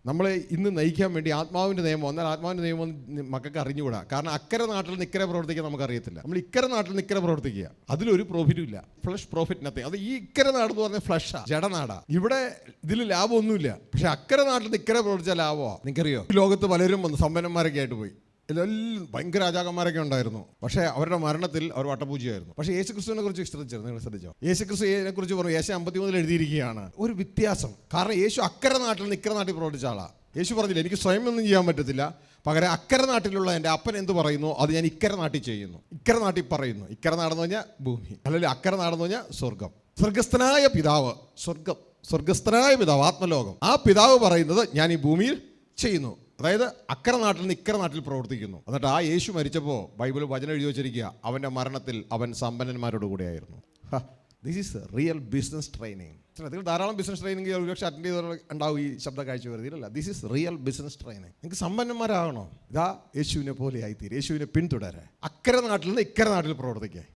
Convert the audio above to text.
നമ്മളെ ഇന്ന് നയിക്കാൻ വേണ്ടി ആത്മാവിൻ്റെ നിയമം. എന്നാൽ ആത്മാവിൻ്റെ നിയമം മക്കൾക്ക് അറിഞ്ഞുകൂടാ. കാരണം അക്കരെ നാട്ടിൽ നിന്ന് ഇക്കരെ പ്രവർത്തിക്കാൻ നമുക്കറിയത്തില്ല. നമ്മൾ ഇക്കരെ നാട്ടിൽ നിന്ന് ഇക്കരെ പ്രവർത്തിക്കുക, അതിലൊരു പ്രോഫിറ്റും ഇല്ല. Flush profit nothing. അത് ഈ ഇക്കരെ നാട് എന്ന് പറഞ്ഞാൽ ഫ്ലഷാ, ജഡനാടാ. ഇവിടെ ഇതിൽ ലാഭമൊന്നുമില്ല. പക്ഷെ അക്കരെ നാട്ടിൽ നിന്ന് ഇക്കരെ പ്രവർത്തിച്ചാൽ ലാഭമാണ്. നിങ്ങൾക്കറിയോ, ഈ ലോകത്ത് പലരും വന്ന് സമ്പന്നന്മാരൊക്കെ ആയിട്ട് പോയി. ഇതെല്ലാം ഭയങ്കര രാജാക്കന്മാരൊക്കെ ഉണ്ടായിരുന്നു. പക്ഷേ അവരുടെ മരണത്തിൽ അവർ വട്ടപൂജയായിരുന്നു. പക്ഷേ യേശുക്രിസ്തുവിനെ കുറിച്ച് നിങ്ങൾ ശ്രദ്ധിച്ചോ? യേശുക്രിസ്തുവിനെ കുറിച്ച് പറഞ്ഞു, യേശു 53 എഴുതിയിരിക്കുകയാണ് ഒരു വ്യത്യാസം. കാരണം യേശു അക്കരെ നാട്ടിൽ നിന്ന് ഇക്കരെ നാട്ടിൽ പ്രവർത്തിച്ച ആളാണ്. യേശു പറഞ്ഞില്ല എനിക്ക് സ്വയം ഒന്നും ചെയ്യാൻ പറ്റത്തില്ല, പകരം അക്കരെ നാട്ടിലുള്ള എൻ്റെ അപ്പൻ എന്ത് പറയുന്നു അത് ഞാൻ ഇക്കരെ നാട്ടിൽ ചെയ്യുന്നു. ഇക്കരെ നാട്ടിൽ പറയുന്നു. ഇക്കരെ നാടെന്ന് പറഞ്ഞാൽ ഭൂമി, അല്ലെങ്കിൽ അക്കരെ നാടെന്ന് പറഞ്ഞാൽ സ്വർഗം. സ്വർഗസ്ഥനായ പിതാവ്, സ്വർഗസ്ഥനായ പിതാവ്, ആത്മലോകം. ആ പിതാവ് പറയുന്നത് ഞാൻ ഈ ഭൂമിയിൽ ചെയ്യുന്നു. അതായത് അക്കരെ നാട്ടിൽ നിന്ന് ഇക്കരെ നാട്ടിൽ പ്രവർത്തിക്കുന്നു. എന്നിട്ട് ആ യേശു മരിച്ചപ്പോൾ ബൈബിൾ വചനം എഴുതി വെച്ചിരിക്കുക, അവൻ്റെ മരണത്തിൽ അവൻ സമ്പന്നന്മാരോട് കൂടെയായിരുന്നു. This is real business training. നിങ്ങൾ ധാരാളം ബിസിനസ് ട്രെയിനിങ് ഒരുപക്ഷെ അറ്റൻഡ് ചെയ്തവർ ഉണ്ടാവും ഈ ശബ്ദ കാഴ്ച വരുന്നില്ല. This is real business training. നിങ്ങൾക്ക് സമ്പന്നന്മാരാകണോ? ഇതാ യേശുവിനെ പോലെ ആയിത്തീരും. യേശുവിനെ പിന്തുടരാൻ അക്കരെ നാട്ടിൽ നിന്ന് ഇക്കരെ നാട്ടിൽ പ്രവർത്തിക്കുക.